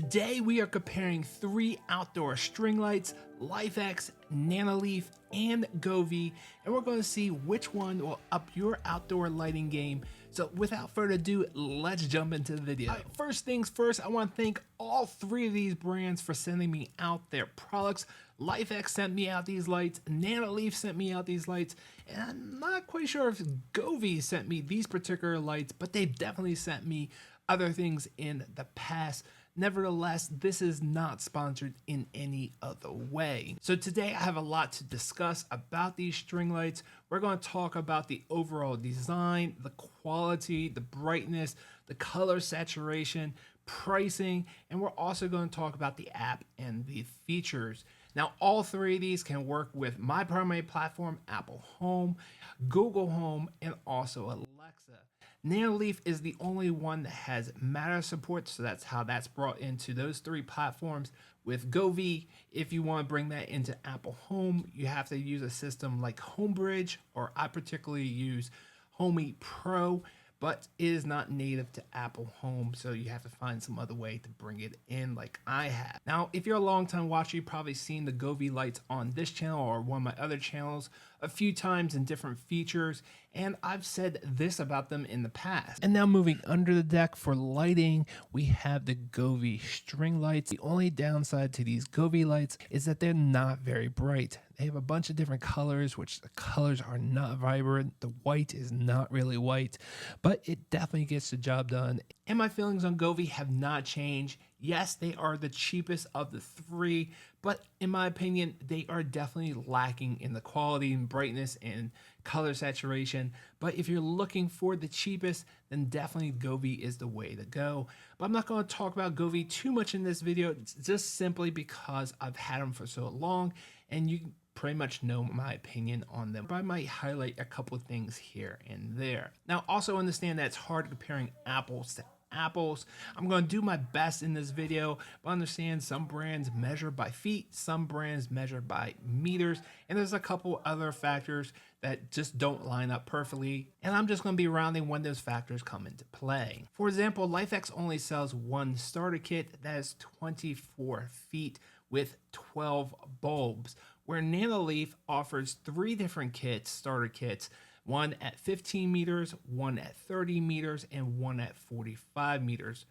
Today we are comparing 3 outdoor string lights, Lifx, Nanoleaf, and Govee, and we're going to see which one will up your outdoor lighting game. So without further ado, let's jump into the video. Right, first things first, I want to thank all 3 of these brands for sending me out their products. Lifx sent me out these lights, Nanoleaf sent me out these lights, and I'm not quite sure if Govee sent me these particular lights, but they've definitely sent me other things in the past. Nevertheless, this is not sponsored in any other way. So today I have a lot to discuss about these string lights. We're going to talk about the overall design, the quality, the brightness, the color saturation, pricing, and we're also going to talk about the app and the features. Now, all 3 of these can work with my primary platform, Apple Home, Google Home, and also Alexa. Nanoleaf is the only one that has Matter support, so that's how that's brought into those 3 platforms. With Govee, if you want to bring that into Apple Home, you have to use a system like Homebridge, or I particularly use Homey Pro, but it is not native to Apple Home, so you have to find some other way to bring it in like I have. Now, if you're a long-time watcher, you've probably seen the Govee lights on this channel or one of my other channels a few times in different features, and I've said this about them in the past. And now moving under the deck for lighting, we have the Govee string lights. The only downside to these Govee lights is that they're not very bright. They have a bunch of different colors, which the colors are not vibrant. The white is not really white, but it definitely gets the job done. And my feelings on Govee have not changed. Yes, they are the cheapest of the 3, but in my opinion, they are definitely lacking in the quality and brightness and color saturation. But if you're looking for the cheapest, then definitely Govee is the way to go. But I'm not going to talk about Govee too much in this video, just simply because I've had them for so long, and you pretty much know my opinion on them, but I might highlight a couple of things here and there. Now, also understand that it's hard comparing apples to apples. I'm going to do my best in this video, but understand some brands measure by feet, some brands measure by meters, and there's a couple other factors that just don't line up perfectly, and I'm just going to be rounding when those factors come into play. For example, Lifx only sells 1 starter kit that is 24 feet with 12 bulbs, where Nanoleaf offers 3 different kits, starter kits, one at 15 meters, one at 30 meters, and one at 45 meters,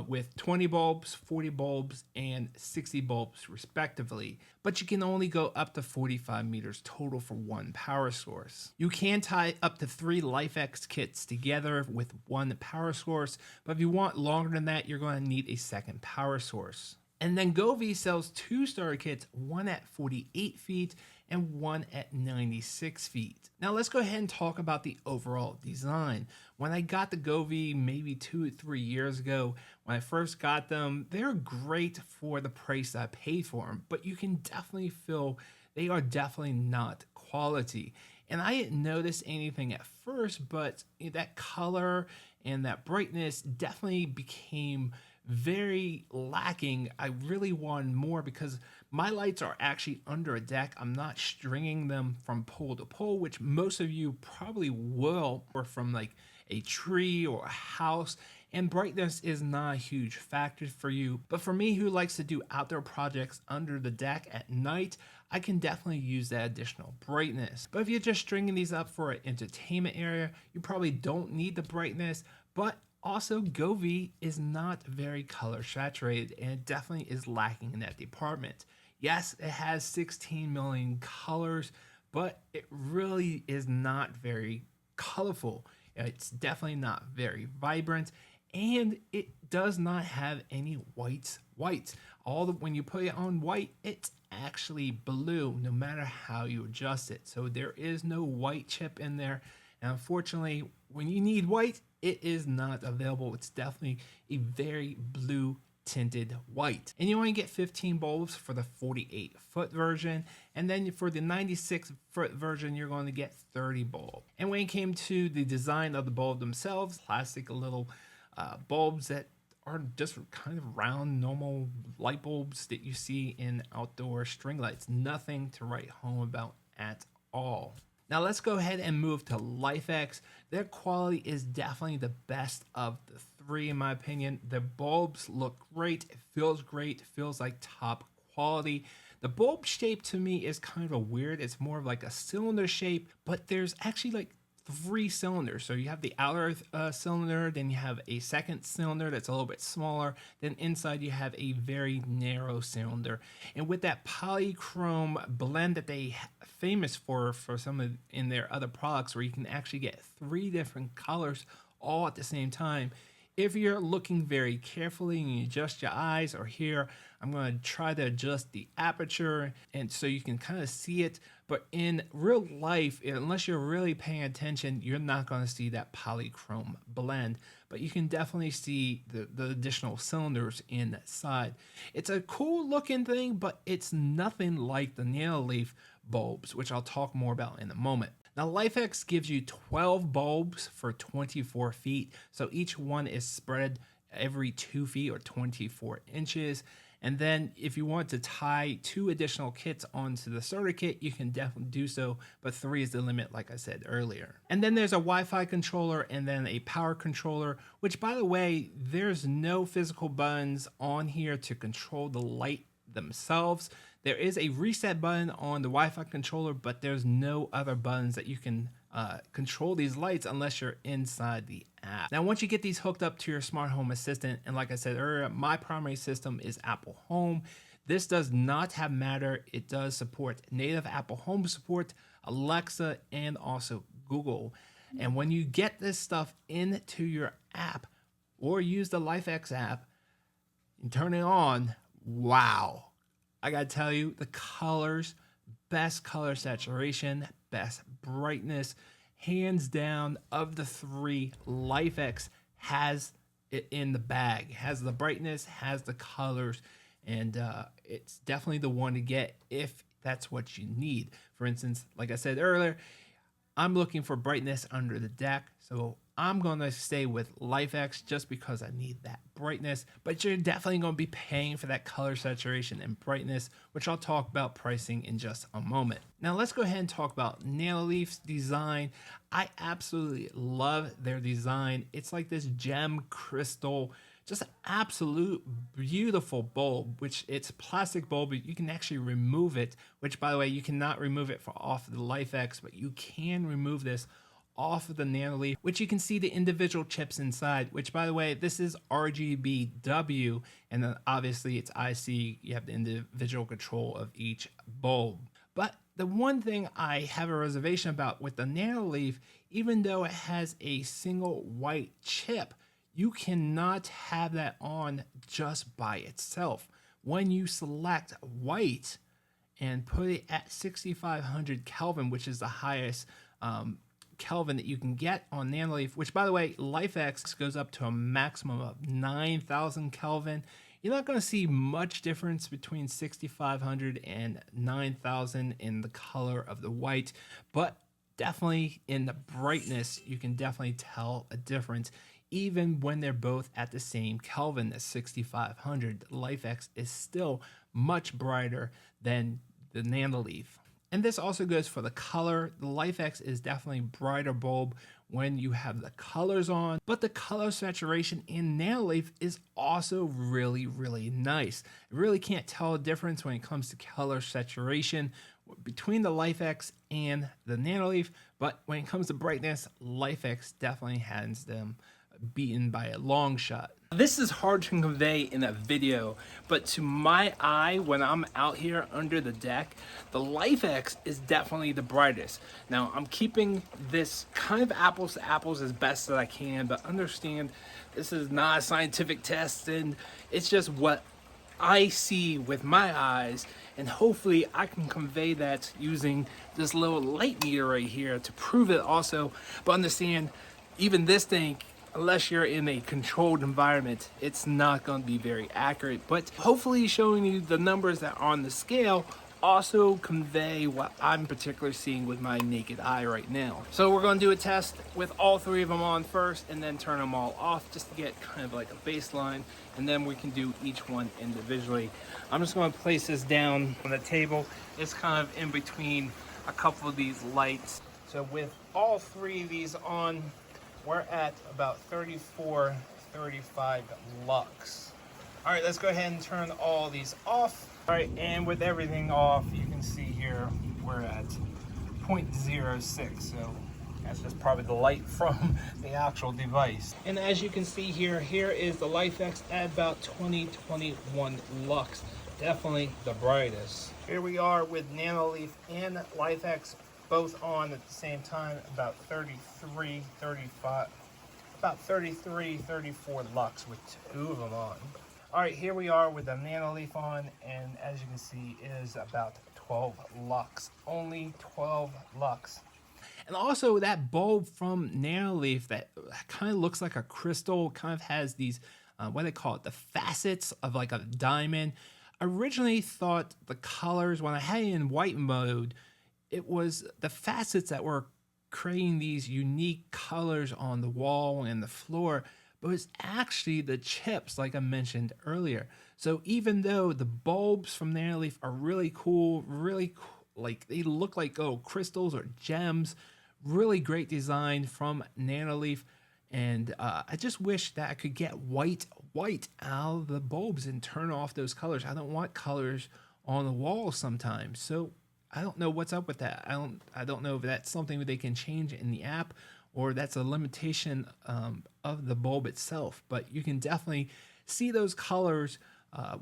with 20 bulbs, 40 bulbs, and 60 bulbs respectively. But you can only go up to 45 meters total for 1 power source. You can tie up to 3 Lifx kits together with 1 power source, but if you want longer than that, you're going to need a second power source. And then Govee sells 2 starter kits, one at 48 feet and one at 96 feet. Now let's go ahead and talk about the overall design. When I got the Govee maybe 2 or 3 years ago, when I first got them, they're great for the price I paid for them, but you can definitely feel they are definitely not quality. And I didn't notice anything at first, but that color and that brightness definitely became very lacking. I really wanted more because my lights are actually under a deck. I'm not stringing them from pole to pole, which most of you probably will, or from like a tree or a house, and brightness is not a huge factor for you. But for me, who likes to do outdoor projects under the deck at night, I can definitely use that additional brightness. But if you're just stringing these up for an entertainment area, you probably don't need the brightness. But also, Govee is not very color saturated, and it definitely is lacking in that department. Yes, it has 16 million colors, but it really is not very colorful. It's definitely not very vibrant, and it does not have any whites. When you put it on white, it's actually blue no matter how you adjust it. So there is no white chip in there. And unfortunately, when you need white, it is not available. It's definitely a very blue tinted white. And you only get 15 bulbs for the 48-foot version, and then for the 96-foot version you're going to get 30 bulbs. And when it came to the design of the bulb themselves, plastic little bulbs that are just kind of round normal light bulbs that you see in outdoor string lights. Nothing to write home about at all. Now let's go ahead and move to Lifx. Their quality is definitely the best of the three in my opinion. The bulbs look great, it feels great, it feels like top quality. The bulb shape to me is kind of a weird, it's more of like a cylinder shape, but there's actually like three cylinders. So you have the outer cylinder, then you have a second cylinder that's a little bit smaller, then inside you have a very narrow cylinder. And with that polychrome blend that they famous for some of in their other products, where you can actually get three different colors all at the same time, if you're looking very carefully and you adjust your eyes, or here I'm going to try to adjust the aperture and so you can kind of see it. But in real life, unless you're really paying attention, you're not going to see that polychrome blend. But you can definitely see the additional cylinders inside. It's a cool looking thing, but it's nothing like the Nanoleaf bulbs, which I'll talk more about in a moment. Now, Lifx gives you 12 bulbs for 24 feet. So each one is spread every 2 feet or 24 inches. And then if you want to tie 2 additional kits onto the starter kit, you can definitely do so, but 3 is the limit, like I said earlier. And then there's a Wi-Fi controller and then a power controller, which, by the way, there's no physical buttons on here to control the light themselves. There is a reset button on the Wi-Fi controller, but there's no other buttons that you can control these lights unless you're inside the app. Now, once you get these hooked up to your smart home assistant, and like I said earlier, my primary system is Apple Home. This does not have Matter. It does support native Apple Home support, Alexa, and also Google. And when you get this stuff into your app or use the Lifx app and turn it on, wow. I gotta tell you, the colors, best color saturation, best brightness, hands down. Of the 3, Lifx has it in the bag, has the brightness, has the colors, and it's definitely the one to get if that's what you need. For instance, like I said earlier, I'm looking for brightness under the deck, so I'm going to stay with Lifx just because I need that brightness, but you're definitely going to be paying for that color saturation and brightness, which I'll talk about pricing in just a moment. Now let's go ahead and talk about Nanoleaf's design. I absolutely love their design. It's like this gem crystal, just an absolute beautiful bulb, which it's plastic bulb, but you can actually remove it, which, by the way, you cannot remove it off the Lifx, but you can remove this off of the Nanoleaf, which you can see the individual chips inside, which, by the way, this is RGBW, and then obviously it's IC. You have the individual control of each bulb. But the one thing I have a reservation about with the Nanoleaf, even though it has a single white chip, you cannot have that on just by itself. When you select white and put it at 6500 Kelvin, which is the highest Kelvin that you can get on Nanoleaf, which, by the way, Lifx goes up to a maximum of 9000 Kelvin. You're not going to see much difference between 6500 and 9000 in the color of the white, but definitely in the brightness, you can definitely tell a difference. Even when they're both at the same Kelvin as 6500, Lifx is still much brighter than the Nanoleaf. And this also goes for the color. The Lifx is definitely brighter bulb when you have the colors on, but the color saturation in Nanoleaf is also really, really nice. You really can't tell a difference when it comes to color saturation between the Lifx and the Nanoleaf, but when it comes to brightness, Lifx definitely has them beaten by a long shot. This is hard to convey in a video, but to my eye, when I'm out here under the deck, the Lifx is definitely the brightest. Now, I'm keeping this kind of apples to apples as best as I can, but understand this is not a scientific test, and it's just what I see with my eyes, and hopefully I can convey that using this little light meter right here to prove it also. But understand, even this thing, unless you're in a controlled environment, it's not going to be very accurate. But hopefully showing you the numbers that are on the scale also convey what I'm particularly seeing with my naked eye right now. So we're going to do a test with all 3 of them on first and then turn them all off just to get kind of like a baseline, and then we can do each one individually. I'm just going to place this down on the table. It's kind of in between a couple of these lights. So with all 3 of these on, we're at about 34, 35 lux. All right, let's go ahead and turn all these off. All right, and with everything off, you can see here we're at 0.06, so that's just probably the light from the actual device. And as you can see here, here is the Lifx at about 20-21 lux. Definitely the brightest. Here we are with Nanoleaf and Lifx both on at the same time, about 33, 34 lux with two of them on. All right, here we are with the Nanoleaf on, and as you can see, it is about 12 lux, only 12 lux. And also that bulb from Nanoleaf that kind of looks like a crystal, kind of has these, what do they call it, the facets of like a diamond. I originally thought the colors, when I had it in white mode, it was the facets that were creating these unique colors on the wall and the floor, but it's actually the chips, like I mentioned earlier. So even though the bulbs from Nanoleaf are really cool, like they look like crystals or gems, really great design from Nanoleaf. And I just wish that I could get white out of the bulbs and turn off those colors. I don't want colors on the wall sometimes. So I don't know what's up with that. I don't know if that's something that they can change in the app, or that's a limitation of the bulb itself. But you can definitely see those colors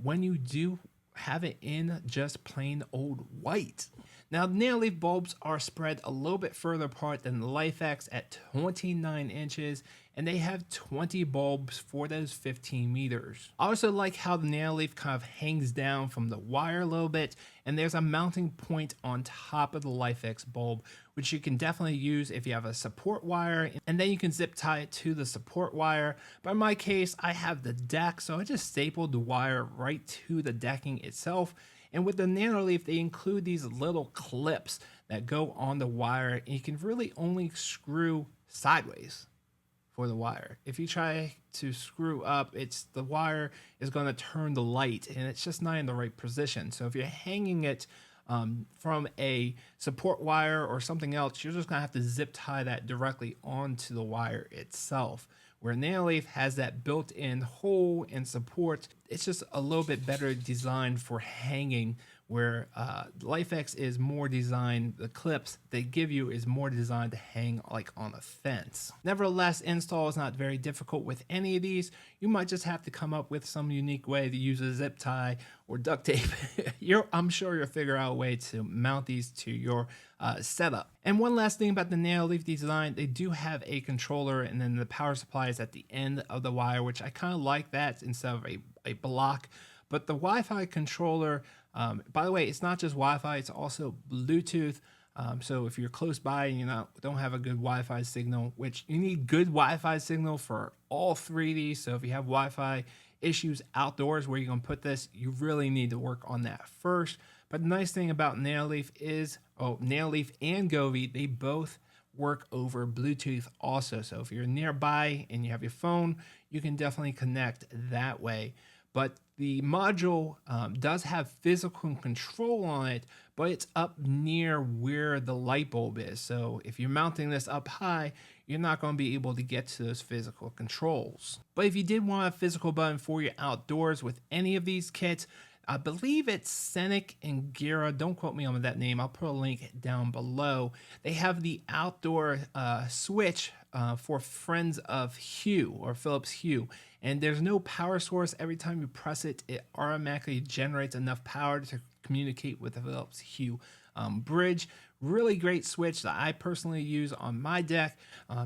when you do have it in just plain old white. Now, the Nanoleaf bulbs are spread a little bit further apart than the Lifx at 29 inches, and they have 20 bulbs for those 15 meters. I also like how the Nanoleaf kind of hangs down from the wire a little bit, and there's a mounting point on top of the Lifx bulb, which you can definitely use if you have a support wire, and then you can zip tie it to the support wire. But in my case, I have the deck, so I just stapled the wire right to the decking itself. And with the Nanoleaf, they include these little clips that go on the wire, and you can really only screw sideways for the wire. If you try to screw up, the wire is going to turn the light, and it's just not in the right position. So if you're hanging it from a support wire or something else, you're just going to have to zip tie that directly onto the wire itself. Where Nanoleaf has that built-in hole and support, it's just a little bit better designed for hanging, where Lifx is more designed, the clips they give you is more designed to hang like on a fence. Nevertheless, install is not very difficult with any of these. You might just have to come up with some unique way to use a zip tie or duct tape. I'm sure you'll figure out a way to mount these to your setup. And one last thing about the Nanoleaf design, they do have a controller, and then the power supply is at the end of the wire, which I kind of like that instead of a block. But the Wi-Fi controller, by the way, it's not just Wi-Fi, it's also Bluetooth. So if you're close by and you don't have a good Wi-Fi signal, which you need good Wi-Fi signal for all three of these. So if you have Wi-Fi issues outdoors where you're going to put this, you really need to work on that first. But the nice thing about Nanoleaf is, Nanoleaf and Govee, they both work over Bluetooth also. So if you're nearby and you have your phone, you can definitely connect that way. But the module does have physical control on it, but it's up near where the light bulb is. So if you're mounting this up high, you're not going to be able to get to those physical controls. But if you did want a physical button for your outdoors with any of these kits, I believe it's Scenic and Gira. Don't quote me on that name. I'll put a link down below. They have the outdoor switch for Friends of Hue or Philips Hue. And there's no power source. Every time you press it, it automatically generates enough power to communicate with the Philips Hue bridge. Really great switch that I personally use on my deck.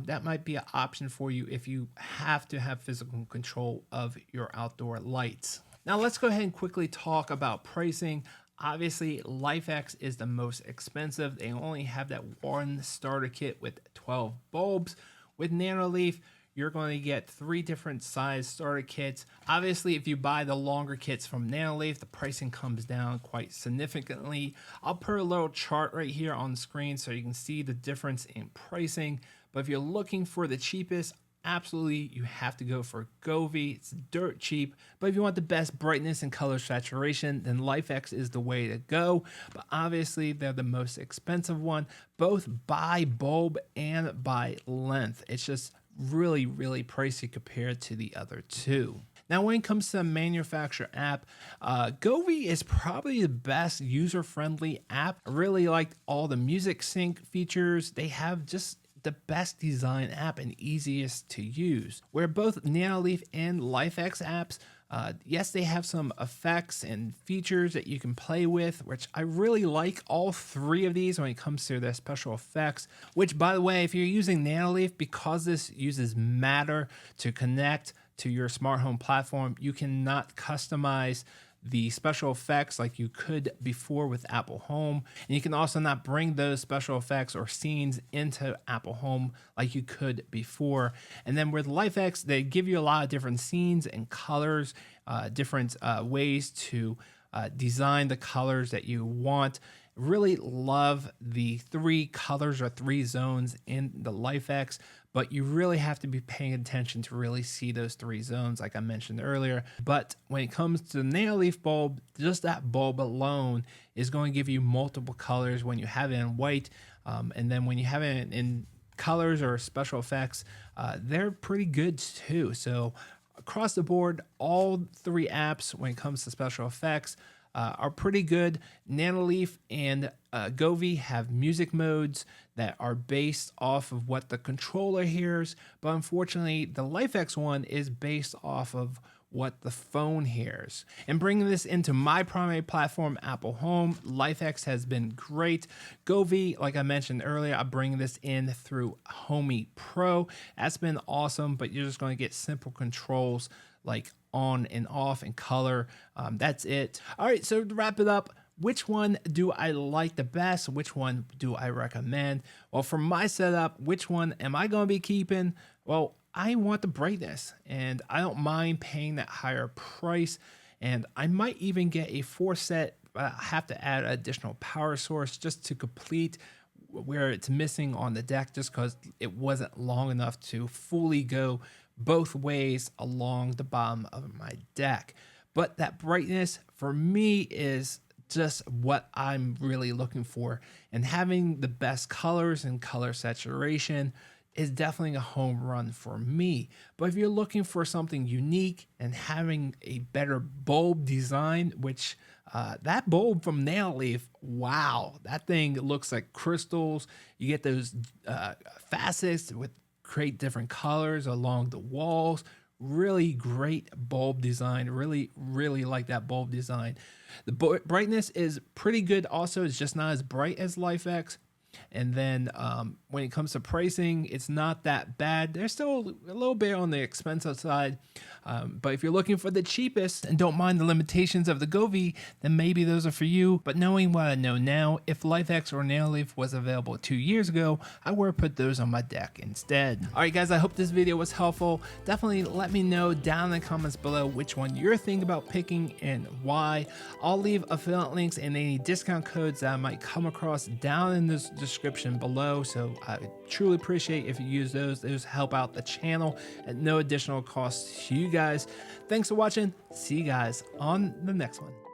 That might be an option for you if you have to have physical control of your outdoor lights. Now let's go ahead and quickly talk about pricing. Obviously, Lifx is the most expensive. They only have that one starter kit with 12 bulbs. With Nanoleaf, you're going to get 3 different size starter kits. Obviously, if you buy the longer kits from Nanoleaf, the pricing comes down quite significantly. I'll put a little chart right here on the screen so you can see the difference in pricing. But if you're looking for the cheapest, absolutely, you have to go for Govee. It's dirt cheap. But if you want the best brightness and color saturation, then Lifx is the way to go. But obviously, they're the most expensive one, both by bulb and by length. It's just really, really pricey compared to the other two. Now, when it comes to the manufacturer app, Govee is probably the best user-friendly app. I really liked all the music sync features. They have just the best design app and easiest to use. Where both Nanoleaf and Lifx apps, yes, they have some effects and features that you can play with, which I really like all three of these when it comes to their special effects, which, by the way, if you're using Nanoleaf, because this uses Matter to connect to your smart home platform, you cannot customize the special effects like you could before with Apple Home. And you can also not bring those special effects or scenes into Apple Home like you could before. And then with Lifx, they give you a lot of different scenes and colors, different ways to design the colors that you want. Really love the 3 colors or 3 zones in the Lifx, but you really have to be paying attention to really see those 3 zones like I mentioned earlier. But when it comes to the Nanoleaf bulb, just that bulb alone is going to give you multiple colors when you have it in white, and then when you have it in colors or special effects, they're pretty good too. So across the board, all 3 apps when it comes to special effects are pretty good. Nanoleaf and Govee have music modes that are based off of what the controller hears, but unfortunately the Lifx one is based off of what the phone hears. And bringing this into my primary platform, Apple Home, Lifx has been great. Govee, like I mentioned earlier, I bring this in through Homey Pro. That's been awesome, but you're just going to get simple controls like on and off and color. That's it. All right, so to wrap it up, which one do I like the best? Which one do I recommend? Well, for my setup, which one am I going to be keeping? Well, I want the brightness, and I don't mind paying that higher price. And I might even get a 4-set, but I have to add an additional power source just to complete where it's missing on the deck, just because it wasn't long enough to fully go both ways along the bottom of my deck. But that brightness for me is just what I'm really looking for, and having the best colors and color saturation is definitely a home run for me. But if you're looking for something unique and having a better bulb design, which that bulb from Nanoleaf, wow, that thing looks like crystals. You get those facets with create different colors along the walls. Really great bulb design. Really like that bulb design. The brightness is pretty good also. It's just not as bright as Lifx. And then when it comes to pricing, it's not that bad. They're still a little bit on the expensive side. But if you're looking for the cheapest and don't mind the limitations of the Govee, then maybe those are for you. But knowing what I know now, if Lifx or Nanoleaf was available 2 years ago, I would have put those on my deck instead. All right, guys, I hope this video was helpful. Definitely let me know down in the comments below which one you're thinking about picking and why. I'll leave affiliate links and any discount codes that I might come across down in this description below. So I truly appreciate if you use those. Those help out the channel at no additional cost to you guys. Thanks for watching. See you guys on the next one.